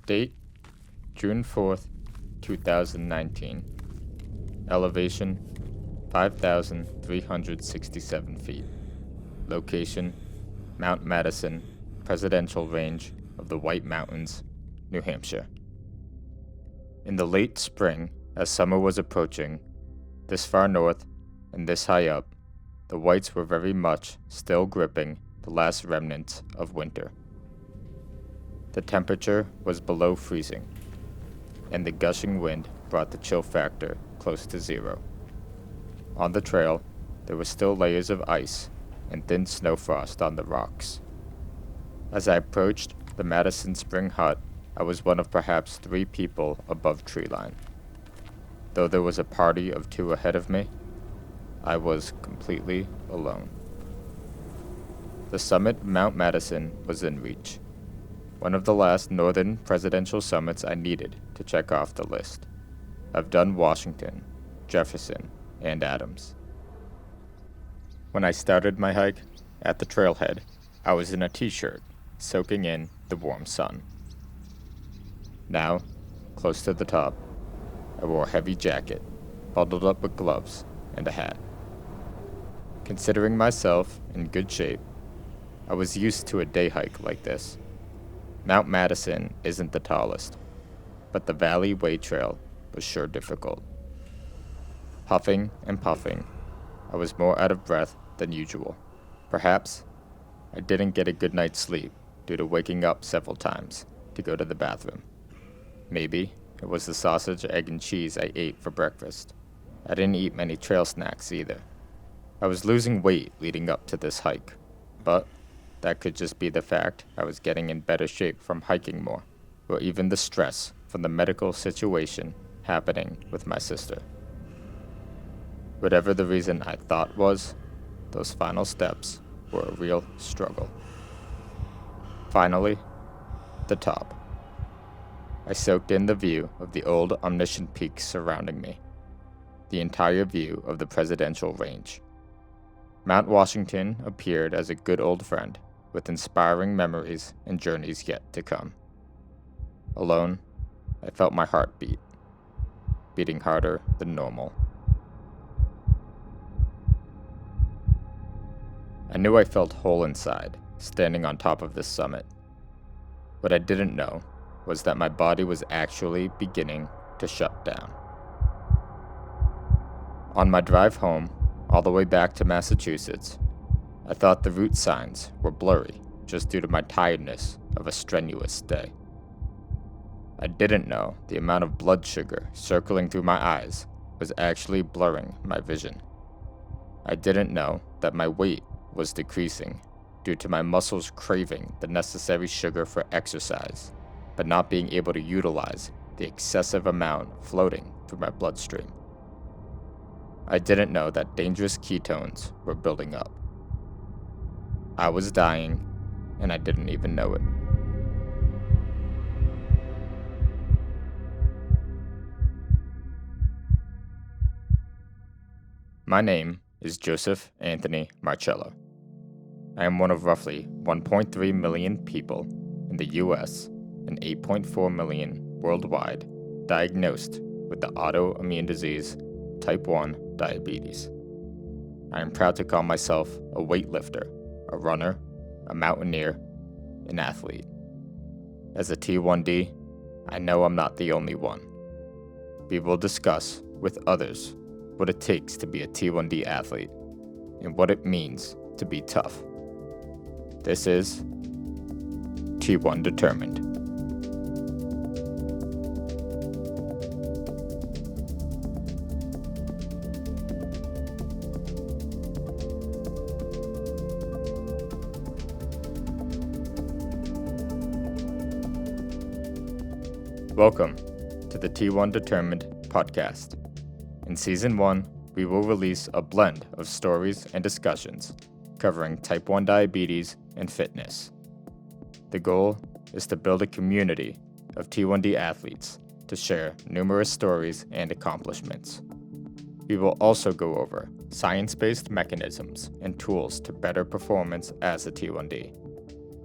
Date, June 4th, 2019. Elevation, 5,367 feet. Location, Mount Madison, Presidential Range of the White Mountains, New Hampshire. In the late spring, as summer was approaching, this far north and this high up, the whites were very much still gripping the last remnants of winter. The temperature was below freezing, and the gushing wind brought the chill factor close to zero. On the trail, there were still layers of ice and thin snow frost on the rocks. As I approached the Madison Spring Hut, I was one of perhaps 3 people above treeline. Though there was a party of 2 ahead of me, I was completely alone. The summit of Mount Madison was in reach, one of the last northern presidential summits I needed to check off the list. I've done Washington, Jefferson, and Adams. When I started my hike at the trailhead, I was in a t-shirt, soaking in the warm sun. Now, close to the top, I wore a heavy jacket, bundled up with gloves and a hat. Considering myself in good shape, I was used to a day hike like this. Mount Madison isn't the tallest, but the Valley Way Trail was sure difficult. Huffing and puffing, I was more out of breath than usual. Perhaps I didn't get a good night's sleep due to waking up several times to go to the bathroom. Maybe it was the sausage, egg, and cheese I ate for breakfast. I didn't eat many trail snacks either. I was losing weight leading up to this hike, but that could just be the fact I was getting in better shape from hiking more, or even the stress from the medical situation happening with my sister. Whatever the reason I thought was, those final steps were a real struggle. Finally, the top. I soaked in the view of the old omniscient peaks surrounding me, the entire view of the presidential range. Mount Washington appeared as a good old friend, with inspiring memories and journeys yet to come. Alone, I felt my heart beating harder than normal. I knew I felt whole inside, standing on top of this summit. What I didn't know was that my body was actually beginning to shut down. On my drive home, all the way back to Massachusetts, I thought the route signs were blurry just due to my tiredness of a strenuous day. I didn't know the amount of blood sugar circling through my eyes was actually blurring my vision. I didn't know that my weight was decreasing due to my muscles craving the necessary sugar for exercise, but not being able to utilize the excessive amount floating through my bloodstream. I didn't know that dangerous ketones were building up. I was dying, and I didn't even know it. My name is Joseph Anthony Marcello. I am one of roughly 1.3 million people in the US and 8.4 million worldwide diagnosed with the autoimmune disease Type-1 Diabetes. I am proud to call myself a weightlifter, a runner, a mountaineer, an athlete. As a T1D, I know I'm not the only one. We will discuss with others what it takes to be a T1D athlete and what it means to be tough. This is T1 Determined. Welcome to the T1 Determined podcast. In Season 1, we will release a blend of stories and discussions covering Type 1 diabetes and fitness. The goal is to build a community of T1D athletes to share numerous stories and accomplishments. We will also go over science-based mechanisms and tools to better performance as a T1D.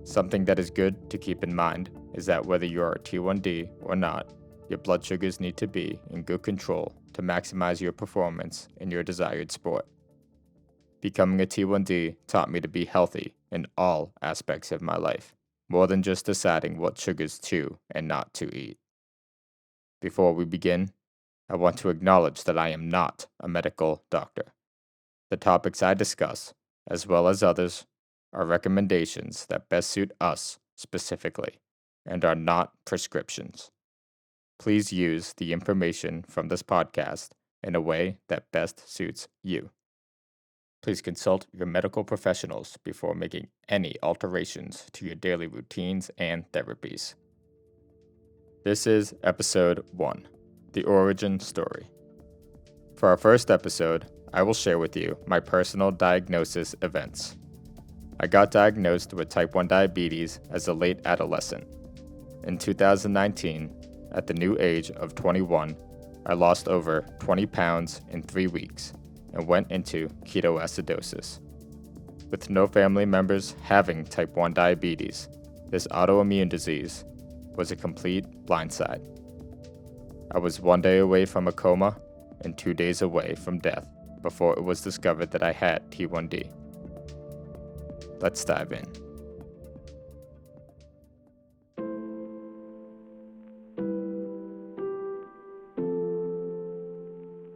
Something that is good to keep in mind is that whether you are a T1D or not, your blood sugars need to be in good control to maximize your performance in your desired sport. Becoming a T1D taught me to be healthy in all aspects of my life, more than just deciding what sugars to and not to eat. Before we begin, I want to acknowledge that I am not a medical doctor. The topics I discuss, as well as others, are recommendations that best suit us specifically and are not prescriptions. Please use the information from this podcast in a way that best suits you. Please consult your medical professionals before making any alterations to your daily routines and therapies. This is episode 1, the origin story. For our first episode, I will share with you my personal diagnosis events. I got diagnosed with type 1 diabetes as a late adolescent. In 2019, at the new age of 21, I lost over 20 pounds in 3 weeks and went into ketoacidosis. With no family members having type 1 diabetes, this autoimmune disease was a complete blindside. I was 1 day away from a coma and 2 days away from death before it was discovered that I had T1D. Let's dive in.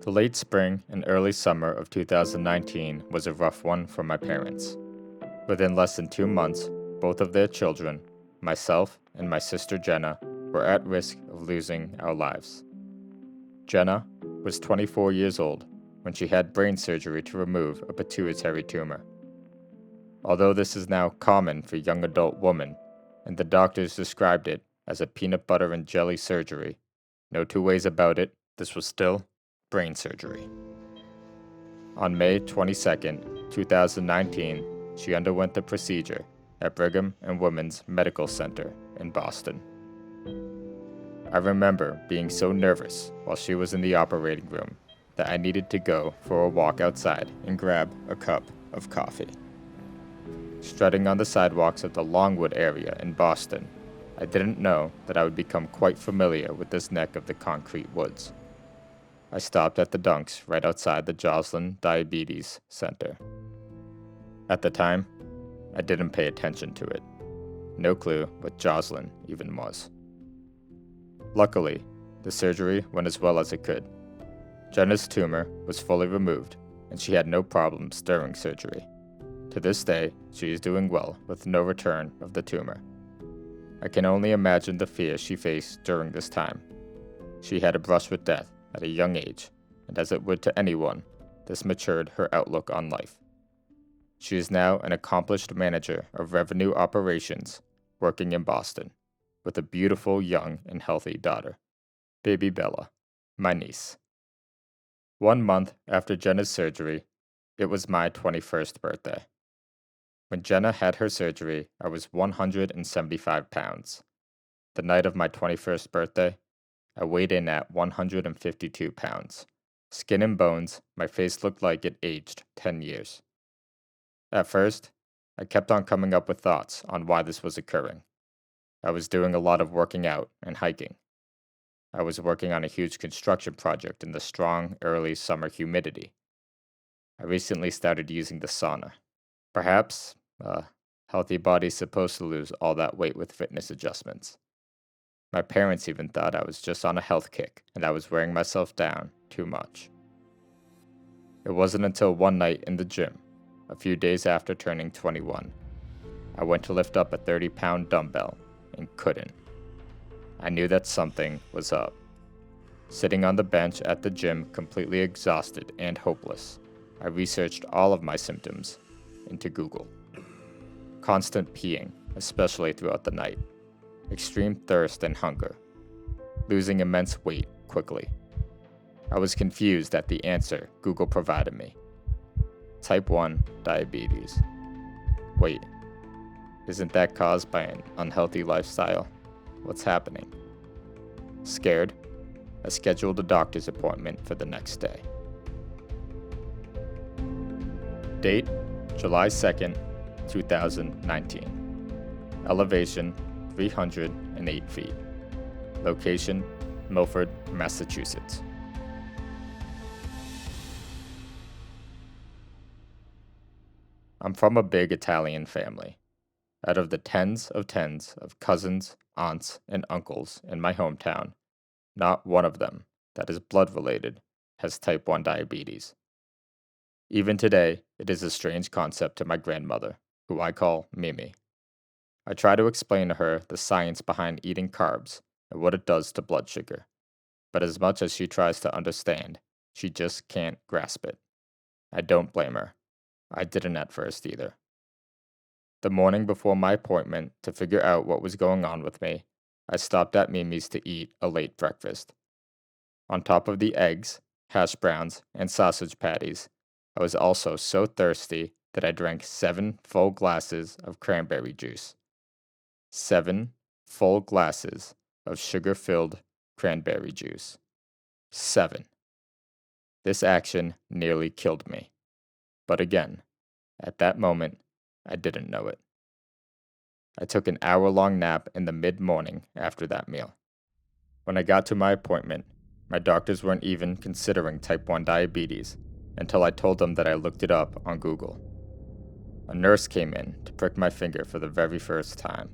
The late spring and early summer of 2019 was a rough one for my parents. Within less than 2 months, both of their children, myself and my sister Jenna, were at risk of losing our lives. Jenna was 24 years old when she had brain surgery to remove a pituitary tumor. Although this is now common for young adult women, and the doctors described it as a peanut butter and jelly surgery, no two ways about it, this was still brain surgery. On May 22, 2019, she underwent the procedure at Brigham and Women's Medical Center in Boston. I remember being so nervous while she was in the operating room that I needed to go for a walk outside and grab a cup of coffee. Strutting on the sidewalks of the Longwood area in Boston, I didn't know that I would become quite familiar with this neck of the concrete woods. I stopped at the Dunks right outside the Joslin Diabetes Center. At the time, I didn't pay attention to it. No clue what Joslin even was. Luckily, the surgery went as well as it could. Jenna's tumor was fully removed, and she had no problems during surgery. To this day, she is doing well with no return of the tumor. I can only imagine the fear she faced during this time. She had a brush with death at a young age, and as it would to anyone, this matured her outlook on life. She is now an accomplished manager of revenue operations working in Boston, with a beautiful young and healthy daughter, baby Bella, my niece. 1 month after Jenna's surgery, it was my 21st birthday. When Jenna had her surgery, I was 175 pounds. The night of my 21st birthday, I weighed in at 152 pounds. Skin and bones, my face looked like it aged 10 years. At first, I kept on coming up with thoughts on why this was occurring. I was doing a lot of working out and hiking. I was working on a huge construction project in the strong, early summer humidity. I recently started using the sauna. Perhaps a healthy body's supposed to lose all that weight with fitness adjustments. My parents even thought I was just on a health kick and I was wearing myself down too much. It wasn't until one night in the gym, a few days after turning 21, I went to lift up a 30-pound dumbbell and couldn't. I knew that something was up. Sitting on the bench at the gym, completely exhausted and hopeless, I researched all of my symptoms into Google. Constant peeing, especially throughout the night. Extreme thirst and hunger. Losing immense weight quickly. I was confused at the answer Google provided me. Type 1 diabetes. Wait, isn't that caused by an unhealthy lifestyle? What's happening? Scared, I scheduled a doctor's appointment for the next day. Date, July 2nd, 2019. Elevation, 308 feet. Location, Milford, Massachusetts. I'm from a big Italian family. Out of the tens of cousins, aunts, and uncles in my hometown, not one of them that is blood related has type 1 diabetes. Even today, it is a strange concept to my grandmother, who I call Mimi. I try to explain to her the science behind eating carbs and what it does to blood sugar, but as much as she tries to understand, she just can't grasp it. I don't blame her. I didn't at first either. The morning before my appointment to figure out what was going on with me, I stopped at Mimi's to eat a late breakfast. On top of the eggs, hash browns, and sausage patties, I was also so thirsty that I drank 7 full glasses of cranberry juice. 7 full glasses of sugar-filled cranberry juice. 7. This action nearly killed me. But again, at that moment, I didn't know it. I took an hour-long nap in the mid-morning after that meal. When I got to my appointment, my doctors weren't even considering type 1 diabetes until I told them that I looked it up on Google. A nurse came in to prick my finger for the very first time.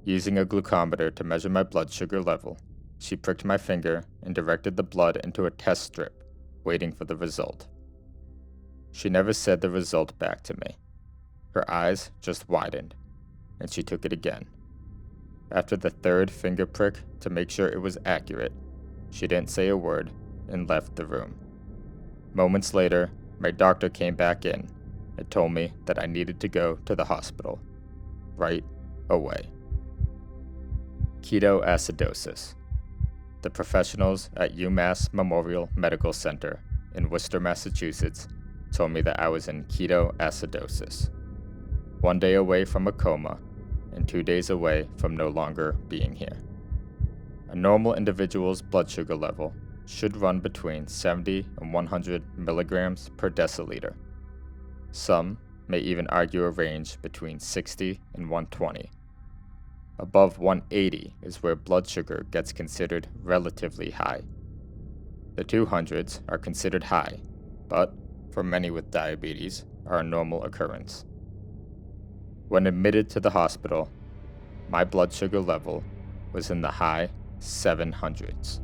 Using a glucometer to measure my blood sugar level, she pricked my finger and directed the blood into a test strip, waiting for the result. She never said the result back to me. Her eyes just widened, and she took it again. After the third finger prick to make sure it was accurate, she didn't say a word and left the room. Moments later, my doctor came back in and told me that I needed to go to the hospital right away. Ketoacidosis. The professionals at UMass Memorial Medical Center in Worcester, Massachusetts, told me that I was in ketoacidosis, 1 day away from a coma and 2 days away from no longer being here. A normal individual's blood sugar level should run between 70 and 100 milligrams per deciliter. Some may even argue a range between 60 and 120. Above 180 is where blood sugar gets considered relatively high. The 200s are considered high, but for many with diabetes are a normal occurrence. When admitted to the hospital, my blood sugar level was in the high 700s.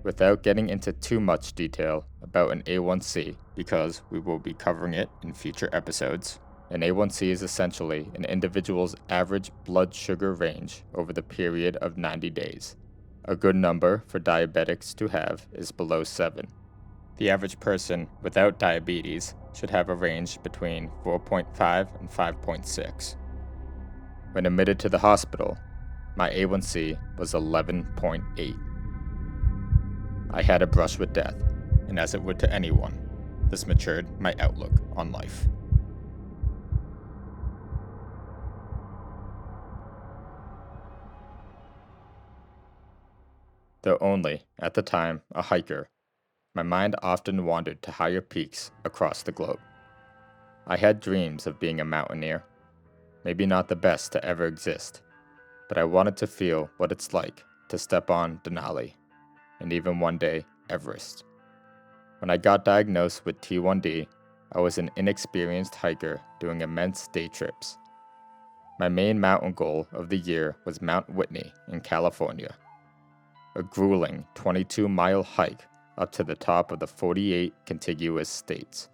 Without getting into too much detail about an A1C, because we will be covering it in future episodes, an A1C is essentially an individual's average blood sugar range over the period of 90 days. A good number for diabetics to have is below 7. The average person without diabetes should have a range between 4.5 and 5.6. When admitted to the hospital, my A1C was 11.8. I had a brush with death, and as it would to anyone, this matured my outlook on life. Though only, at the time, a hiker, my mind often wandered to higher peaks across the globe. I had dreams of being a mountaineer, maybe not the best to ever exist, but I wanted to feel what it's like to step on Denali, and even one day, Everest. When I got diagnosed with T1D, I was an inexperienced hiker doing immense day trips. My main mountain goal of the year was Mount Whitney in California, a grueling 22-mile hike up to the top of the 48 contiguous states.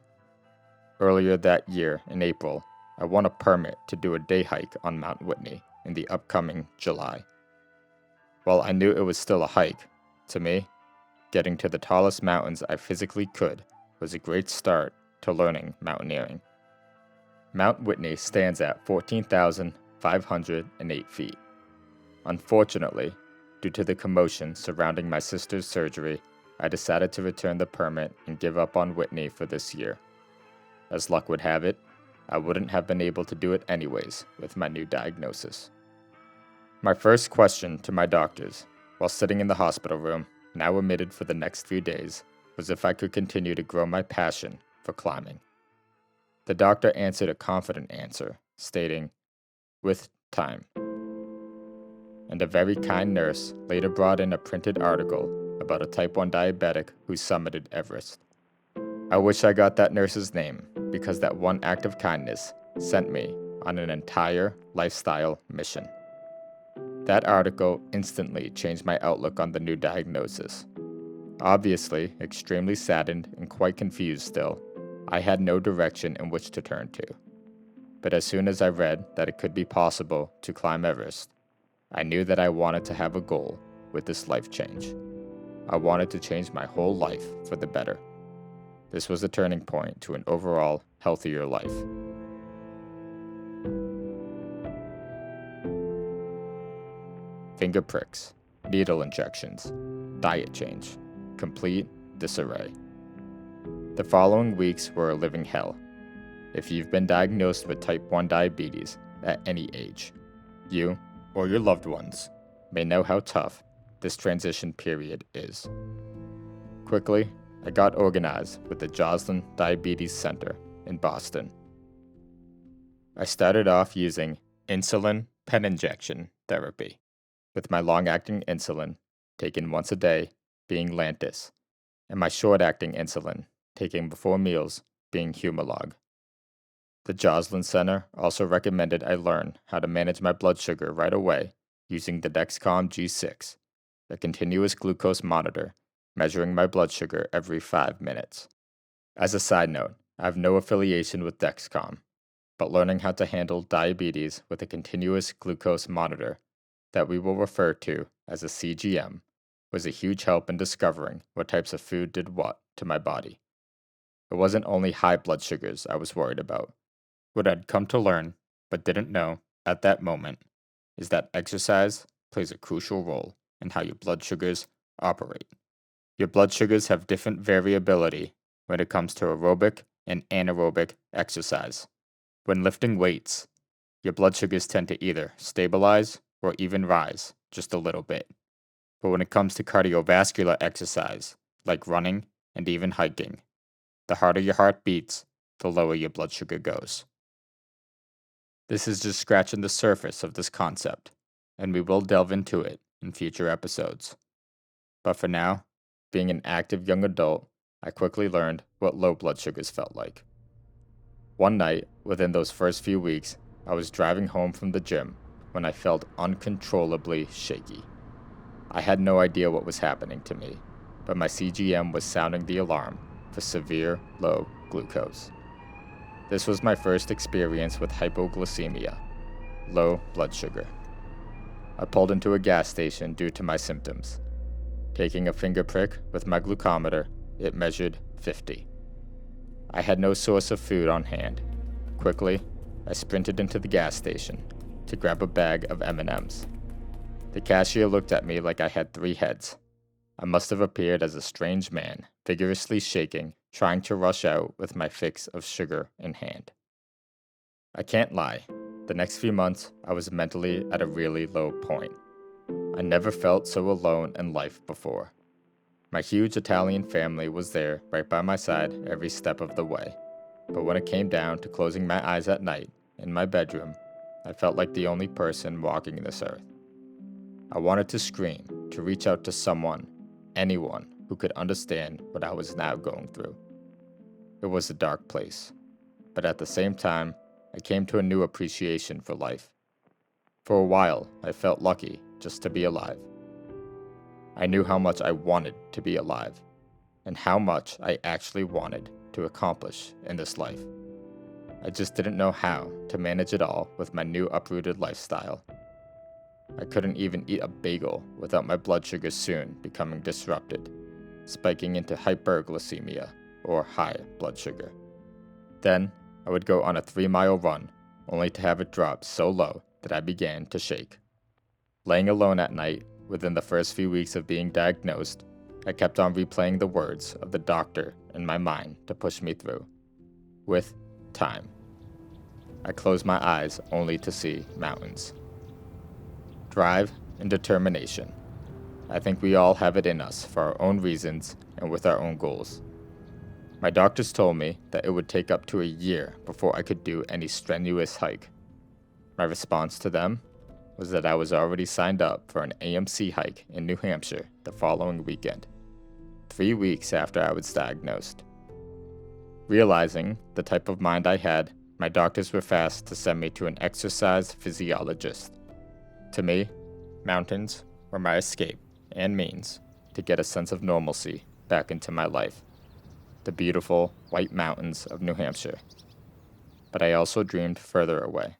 Earlier that year, in April, I won a permit to do a day hike on Mount Whitney in the upcoming July. While I knew it was still a hike, to me, getting to the tallest mountains I physically could was a great start to learning mountaineering. Mount Whitney stands at 14,508 feet. Unfortunately, due to the commotion surrounding my sister's surgery, I decided to return the permit and give up on Whitney for this year. As luck would have it, I wouldn't have been able to do it anyways with my new diagnosis. My first question to my doctors, while sitting in the hospital room, now admitted for the next few days, was if I could continue to grow my passion for climbing. The doctor answered a confident answer, stating, "With time." And a very kind nurse later brought in a printed article about a type 1 diabetic who summited Everest. I wish I got that nurse's name, because that one act of kindness sent me on an entire lifestyle mission. That article instantly changed my outlook on the new diagnosis. Obviously, extremely saddened and quite confused still, I had no direction in which to turn to. But as soon as I read that it could be possible to climb Everest, I knew that I wanted to have a goal with this life change. I wanted to change my whole life for the better. This was a turning point to an overall healthier life. Finger pricks, needle injections, diet change, complete disarray. The following weeks were a living hell. If you've been diagnosed with type 1 diabetes at any age, you, or your loved ones, may know how tough this transition period is. Quickly, I got organized with the Joslin Diabetes Center in Boston. I started off using insulin pen injection therapy, with my long-acting insulin, taken once a day, being Lantus, and my short-acting insulin, taken before meals, being Humalog. The Joslin Center also recommended I learn how to manage my blood sugar right away using the Dexcom G6, a continuous glucose monitor measuring my blood sugar every 5 minutes. As a side note, I have no affiliation with Dexcom, but learning how to handle diabetes with a continuous glucose monitor that we will refer to as a CGM was a huge help in discovering what types of food did what to my body. It wasn't only high blood sugars I was worried about. What I'd come to learn, but didn't know at that moment, is that exercise plays a crucial role in how your blood sugars operate. Your blood sugars have different variability when it comes to aerobic and anaerobic exercise. When lifting weights, your blood sugars tend to either stabilize or even rise just a little bit. But when it comes to cardiovascular exercise, like running and even hiking, the harder your heart beats, the lower your blood sugar goes. This is just scratching the surface of this concept, and we will delve into it in future episodes. But for now, being an active young adult, I quickly learned what low blood sugars felt like. One night, within those first few weeks, I was driving home from the gym when I felt uncontrollably shaky. I had no idea what was happening to me, but my CGM was sounding the alarm for severe low glucose. This was my first experience with hypoglycemia, low blood sugar. I pulled into a gas station due to my symptoms. Taking a finger prick with my glucometer, it measured 50. I had no source of food on hand. Quickly, I sprinted into the gas station to grab a bag of M&Ms. The cashier looked at me like I had 3 heads. I must have appeared as a strange man, vigorously shaking, trying to rush out with my fix of sugar in hand. I can't lie, the next few months I was mentally at a really low point. I never felt so alone in life before. My huge Italian family was there right by my side every step of the way, but when it came down to closing my eyes at night in my bedroom, I felt like the only person walking this earth. I wanted to scream, to reach out to someone, anyone who could understand what I was now going through. It was a dark place, but at the same time, I came to a new appreciation for life. For a while, I felt lucky just to be alive. I knew how much I wanted to be alive, and how much I actually wanted to accomplish in this life. I just didn't know how to manage it all with my new uprooted lifestyle. I couldn't even eat a bagel without my blood sugar soon becoming disrupted, spiking into hyperglycemia, or high blood sugar. Then, I would go on a 3-mile run, only to have it drop so low that I began to shake. Laying alone at night, within the first few weeks of being diagnosed, I kept on replaying the words of the doctor in my mind to push me through. With time. I closed my eyes only to see mountains. Drive and determination. I think we all have it in us for our own reasons and with our own goals. My doctors told me that it would take up to a year before I could do any strenuous hike, My response to them was that I was already signed up for an AMC hike in New Hampshire the following weekend, 3 weeks after I was diagnosed. Realizing the type of mind I had, my doctors were fast to send me to an exercise physiologist. To me, mountains were my escape and means to get a sense of normalcy back into my life. The beautiful White Mountains of New Hampshire. But I also dreamed further away.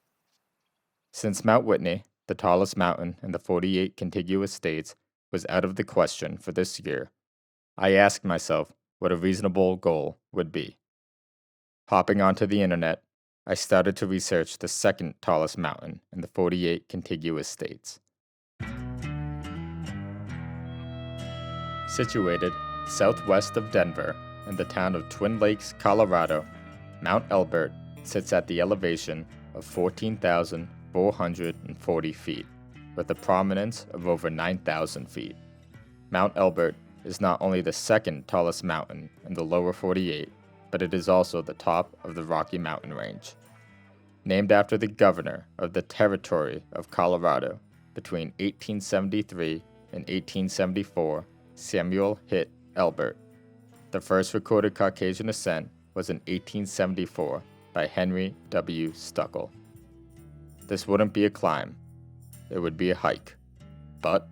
Since Mount Whitney, the tallest mountain in the 48 contiguous states, was out of the question for this year, I asked myself what a reasonable goal would be. Hopping onto the internet, I started to research the second tallest mountain in the 48 contiguous states. Situated southwest of Denver in the town of Twin Lakes, Colorado, Mount Elbert sits at the elevation of 14,440 feet, with a prominence of over 9,000 feet. Mount Elbert is not only the second tallest mountain in the lower 48, but it is also the top of the Rocky Mountain Range. Named after the governor of the Territory of Colorado between 1873 and 1874, Samuel Hitt Elbert. The first recorded Caucasian ascent was in 1874 by Henry W. Stuckel. This wouldn't be a climb, it would be a hike, but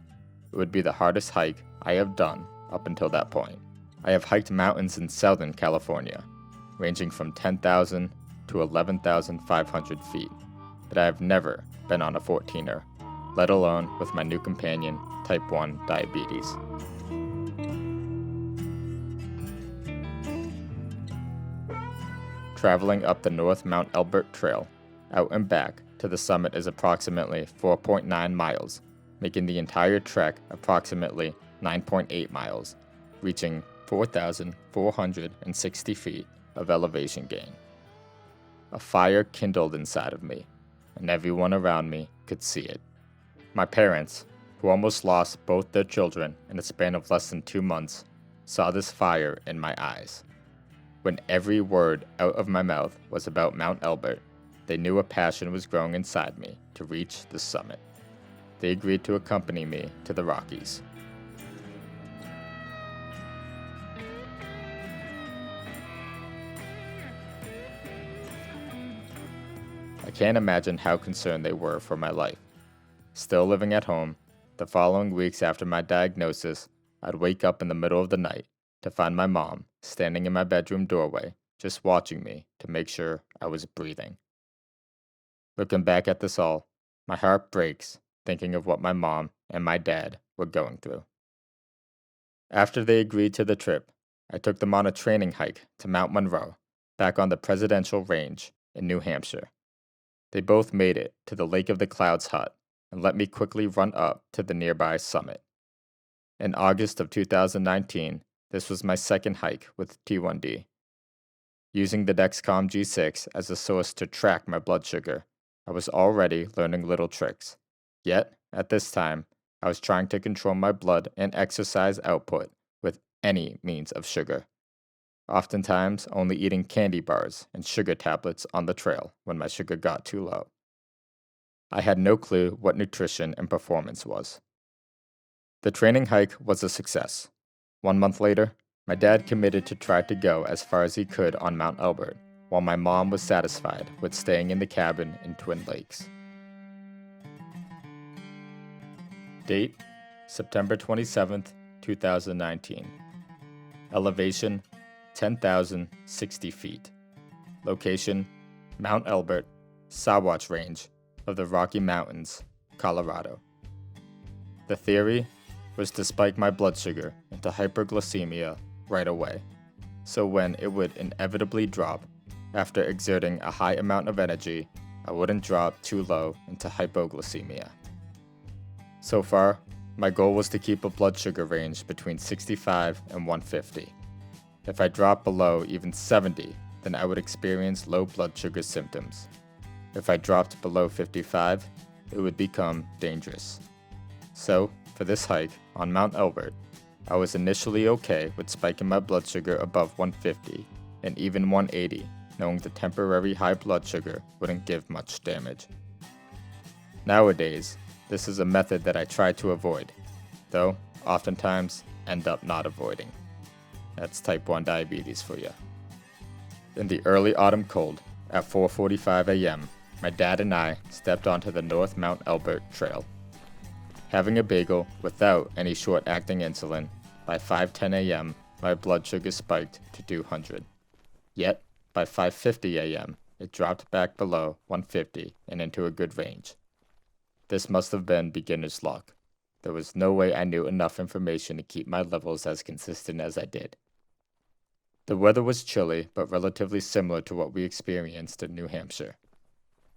it would be the hardest hike I have done up until that point. I have hiked mountains in Southern California, ranging from 10,000 to 11,500 feet, but I have never been on a 14er, let alone with my new companion, Type-1 Diabetes. Traveling up the North Mount Elbert Trail, out and back to the summit is approximately 4.9 miles, making the entire trek approximately 9.8 miles, reaching 4,460 feet of elevation gain. A fire kindled inside of me, and everyone around me could see it. My parents, who almost lost both their children in a span of less than 2 months, saw this fire in my eyes. When every word out of my mouth was about Mount Elbert, they knew a passion was growing inside me to reach the summit. They agreed to accompany me to the Rockies. I can't imagine how concerned they were for my life. Still living at home, the following weeks after my diagnosis, I'd wake up in the middle of the night to find my mom standing in my bedroom doorway, just watching me to make sure I was breathing. Looking back at this all, my heart breaks thinking of what my mom and my dad were going through. After they agreed to the trip, I took them on a training hike to Mount Monroe, back on the Presidential Range in New Hampshire. They both made it to the Lake of the Clouds hut and let me quickly run up to the nearby summit. In August of 2019, this was my second hike with T1D. Using the Dexcom G6 as a source to track my blood sugar, I was already learning little tricks. Yet, at this time, I was trying to control my blood and exercise output with any means of sugar. Oftentimes, only eating candy bars and sugar tablets on the trail when my sugar got too low. I had no clue what nutrition and performance was. The training hike was a success. 1 month later, my dad committed to try to go as far as he could on Mount Elbert, while my mom was satisfied with staying in the cabin in Twin Lakes. Date, September 27th, 2019. Elevation, 10,060 feet. Location, Mount Elbert, Sawatch Range of the Rocky Mountains, Colorado. The theory was to spike my blood sugar into hyperglycemia right away, so when it would inevitably drop after exerting a high amount of energy, I wouldn't drop too low into hypoglycemia. So far, my goal was to keep a blood sugar range between 65 and 150. If I dropped below even 70, then I would experience low blood sugar symptoms. If I dropped below 55, it would become dangerous. So, for this hike on Mount Elbert, I was initially okay with spiking my blood sugar above 150 and even 180, knowing the temporary high blood sugar wouldn't give much damage. Nowadays, this is a method that I try to avoid, though oftentimes end up not avoiding. That's type 1 diabetes for you. In the early autumn cold, at 4:45 a.m., my dad and I stepped onto the North Mount Elbert Trail. Having a bagel without any short-acting insulin, by 5:10 a.m., my blood sugar spiked to 200. Yet, by 5:50 a.m., it dropped back below 150 and into a good range. This must have been beginner's luck. There was no way I knew enough information to keep my levels as consistent as I did. The weather was chilly, but relatively similar to what we experienced in New Hampshire.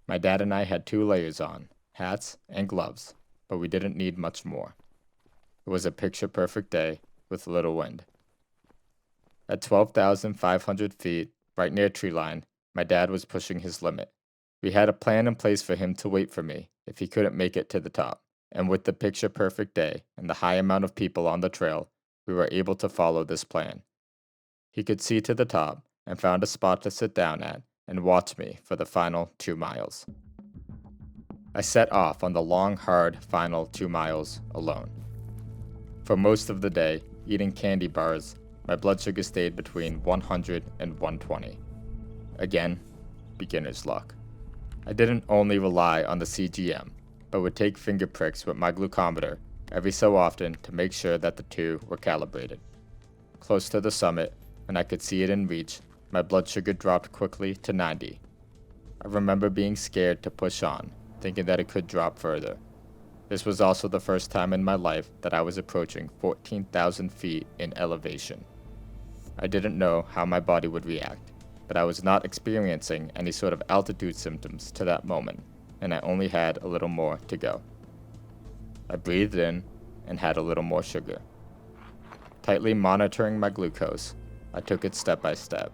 My dad and I had 2 layers on, hats and gloves, but we didn't need much more. It was a picture-perfect day with little wind. At 12,500 feet, right near treeline, my dad was pushing his limit. We had a plan in place for him to wait for me if he couldn't make it to the top, and with the picture-perfect day and the high amount of people on the trail, we were able to follow this plan. He could see to the top and found a spot to sit down at and watch me for the final 2 miles. I set off on the long, hard final 2 miles alone. For most of the day, eating candy bars, my blood sugar stayed between 100 and 120. Again, beginner's luck. I didn't only rely on the CGM, but would take finger pricks with my glucometer every so often to make sure that the 2 were calibrated. Close to the summit, when I could see it in reach, my blood sugar dropped quickly to 90. I remember being scared to push on, thinking that it could drop further. This was also the first time in my life that I was approaching 14,000 feet in elevation. I didn't know how my body would react, but I was not experiencing any sort of altitude symptoms to that moment, and I only had a little more to go. I breathed in and had a little more sugar. Tightly monitoring my glucose, I took it step by step,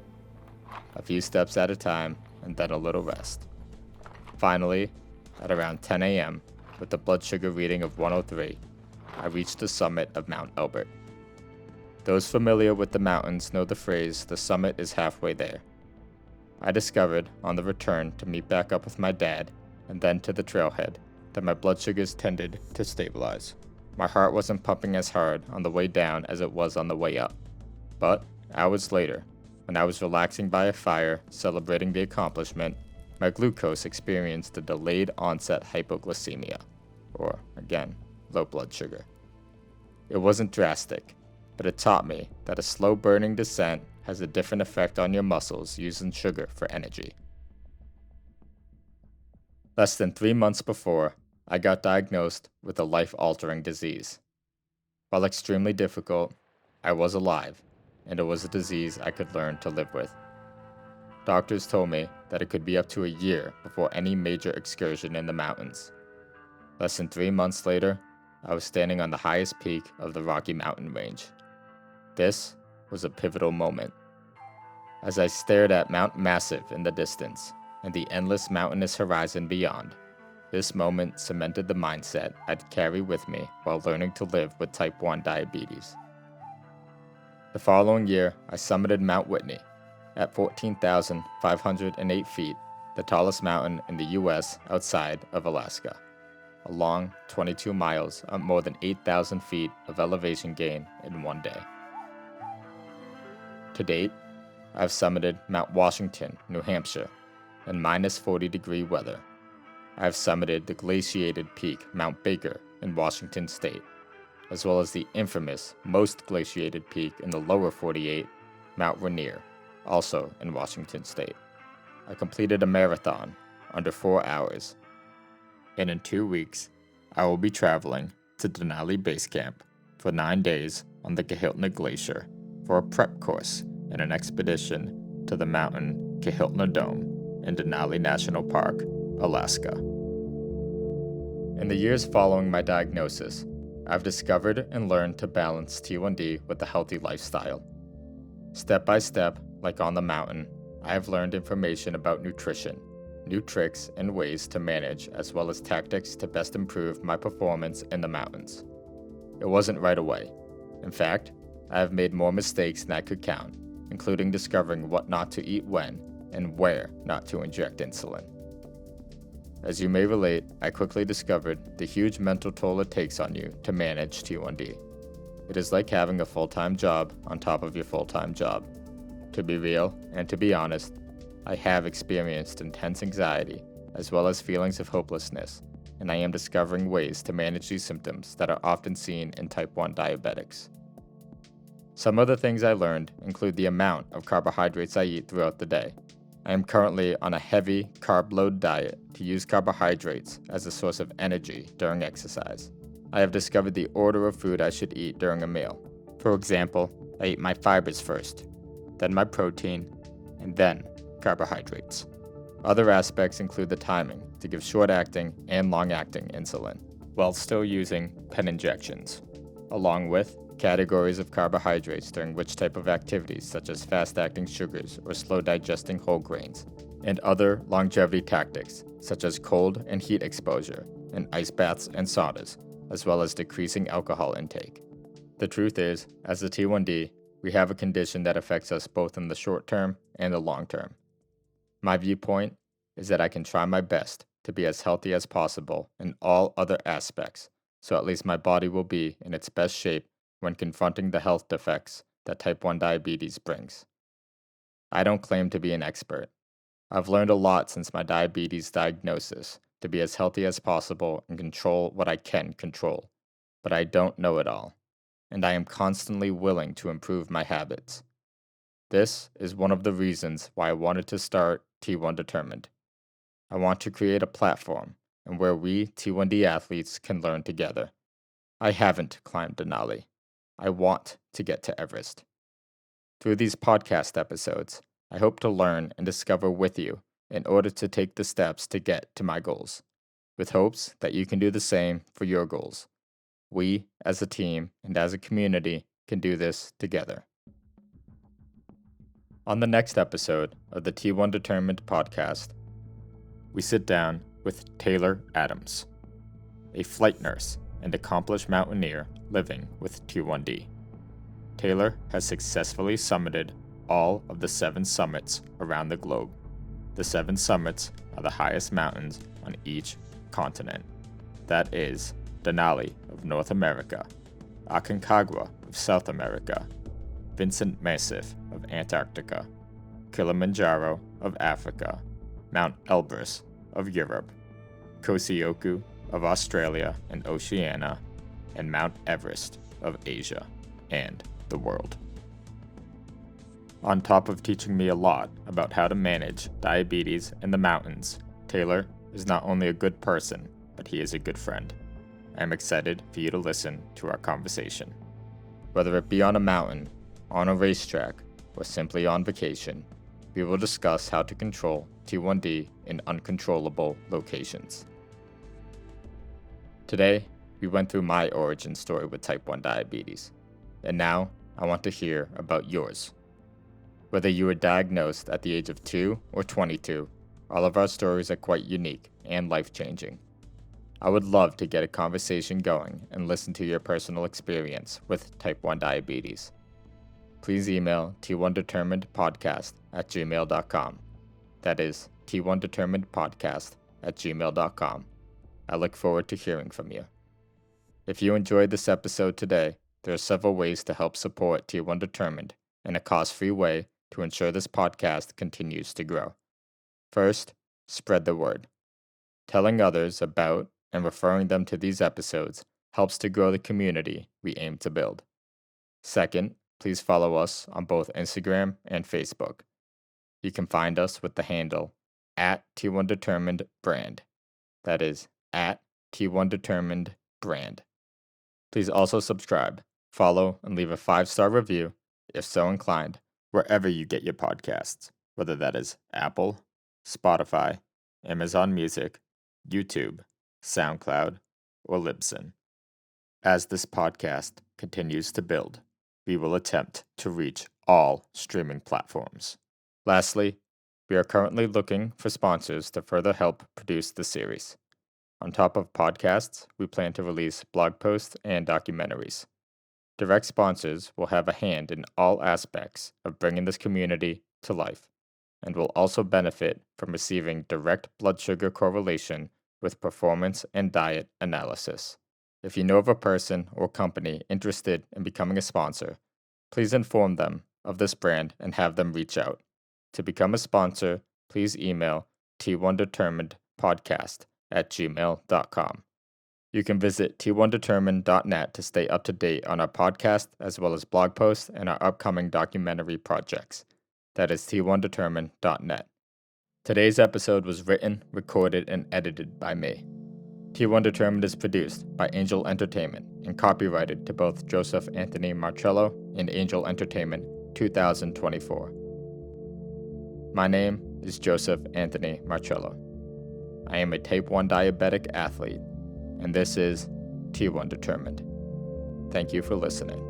a few steps at a time, and then a little rest. Finally, at around 10 a.m., with a blood sugar reading of 103, I reached the summit of Mount Elbert. Those familiar with the mountains know the phrase, "the summit is halfway there." I discovered, on the return to meet back up with my dad, and then to the trailhead, that my blood sugars tended to stabilize. My heart wasn't pumping as hard on the way down as it was on the way up. But, hours later, when I was relaxing by a fire, celebrating the accomplishment, my glucose experienced a delayed onset hypoglycemia, or, again, low blood sugar. It wasn't drastic, but it taught me that a slow burning descent has a different effect on your muscles using sugar for energy. Less than 3 months before, I got diagnosed with a life-altering disease. While extremely difficult, I was alive, and it was a disease I could learn to live with. Doctors told me that it could be up to a year before any major excursion in the mountains. Less than 3 months later, I was standing on the highest peak of the Rocky Mountain Range. This was a pivotal moment. As I stared at Mount Massive in the distance and the endless mountainous horizon beyond, this moment cemented the mindset I'd carry with me while learning to live with type 1 diabetes. The following year, I summited Mount Whitney at 14,508 feet, the tallest mountain in the U.S. outside of Alaska. A long 22 miles up more than 8,000 feet of elevation gain in one day. To date, I've summited Mount Washington, New Hampshire, in minus 40-degree weather. I've summited the glaciated peak Mount Baker in Washington State, as well as the infamous most glaciated peak in the lower 48, Mount Rainier, also in Washington State. I completed a marathon under 4 hours, and in 2 weeks, I will be traveling to Denali Base Camp for 9 days on the Kahiltna Glacier for a prep course and an expedition to the mountain Kahiltna Dome in Denali National Park, Alaska. In the years following my diagnosis, I've discovered and learned to balance T1D with a healthy lifestyle. Step by step, like on the mountain, I have learned information about nutrition, new tricks and ways to manage, as well as tactics to best improve my performance in the mountains. It wasn't right away. In fact, I have made more mistakes than I could count, including discovering what not to eat when and where not to inject insulin. As you may relate, I quickly discovered the huge mental toll it takes on you to manage T1D. It is like having a full-time job on top of your full-time job. To be real, and to be honest, I have experienced intense anxiety, as well as feelings of hopelessness, and I am discovering ways to manage these symptoms that are often seen in type 1 diabetics. Some of the things I learned include the amount of carbohydrates I eat throughout the day. I am currently on a heavy carb load diet to use carbohydrates as a source of energy during exercise. I have discovered the order of food I should eat during a meal. For example, I eat my fibers first, then my protein, and then carbohydrates. Other aspects include the timing to give short-acting and long-acting insulin, while still using pen injections, along with categories of carbohydrates during which type of activities such as fast-acting sugars or slow-digesting whole grains, and other longevity tactics such as cold and heat exposure, and ice baths and saunas, as well as decreasing alcohol intake. The truth is, as a T1D, we have a condition that affects us both in the short term and the long term. My viewpoint is that I can try my best to be as healthy as possible in all other aspects, so at least my body will be in its best shape when confronting the health defects that type 1 diabetes brings. I don't claim to be an expert. I've learned a lot since my diabetes diagnosis to be as healthy as possible and control what I can control, but I don't know it all, and I am constantly willing to improve my habits. This is one of the reasons why I wanted to start T1 Determined. I want to create a platform and where we T1D athletes can learn together. I haven't climbed Denali. I want to get to Everest. Through these podcast episodes, I hope to learn and discover with you in order to take the steps to get to my goals, with hopes that you can do the same for your goals. We, as a team and as a community, can do this together. On the next episode of the T1 Determined podcast, we sit down with Taylor Adams, a flight nurse and accomplished mountaineer living with T1D. Taylor has successfully summited all of the 7 summits around the globe. The 7 summits are the highest mountains on each continent. That is Denali of North America, Aconcagua of South America, Vincent Massif of Antarctica, Kilimanjaro of Africa, Mount Elbrus of Europe, Kosioku of Australia and Oceania, and Mount Everest of Asia and the world. On top of teaching me a lot about how to manage diabetes in the mountains, Taylor is not only a good person, but he is a good friend. I am excited for you to listen to our conversation. Whether it be on a mountain, on a racetrack, or simply on vacation, we will discuss how to control T1D in uncontrollable locations. Today, we went through my origin story with type 1 diabetes, and now I want to hear about yours. Whether you were diagnosed at the age of 2 or 22, all of our stories are quite unique and life-changing. I would love to get a conversation going and listen to your personal experience with type 1 diabetes. Please email t1determinedpodcast@gmail.com. That is t1determinedpodcast@gmail.com. I look forward to hearing from you. If you enjoyed this episode today, there are several ways to help support T1 Determined in a cost-free way to ensure this podcast continues to grow. First, spread the word. Telling others about and referring them to these episodes helps to grow the community we aim to build. Second, please follow us on both Instagram and Facebook. You can find us with the handle @T1DeterminedBrand. That is @T1DeterminedBrand. Please also subscribe, follow, and leave a 5-star review, if so inclined, wherever you get your podcasts, whether that is Apple, Spotify, Amazon Music, YouTube, SoundCloud, or Libsyn. As this podcast continues to build, we will attempt to reach all streaming platforms. Lastly, we are currently looking for sponsors to further help produce the series. On top of podcasts, we plan to release blog posts and documentaries. Direct sponsors will have a hand in all aspects of bringing this community to life. and will also benefit from receiving direct blood sugar correlation with performance and diet analysis. If you know of a person or company interested in becoming a sponsor, please inform them of this brand and have them reach out. To become a sponsor, please email t1determinedpodcast@gmail.com. You can visit t1determined.net to stay up to date on our podcast as well as blog posts and our upcoming documentary projects. That is t1determined.net. Today's episode was written, recorded, and edited by me. T1 Determined is produced by Angel Entertainment and copyrighted to both Joseph Anthony Marcello and Angel Entertainment 2024. My name is Joseph Anthony Marcello. I am a Type 1 diabetic athlete, and this is T1 Determined. Thank you for listening.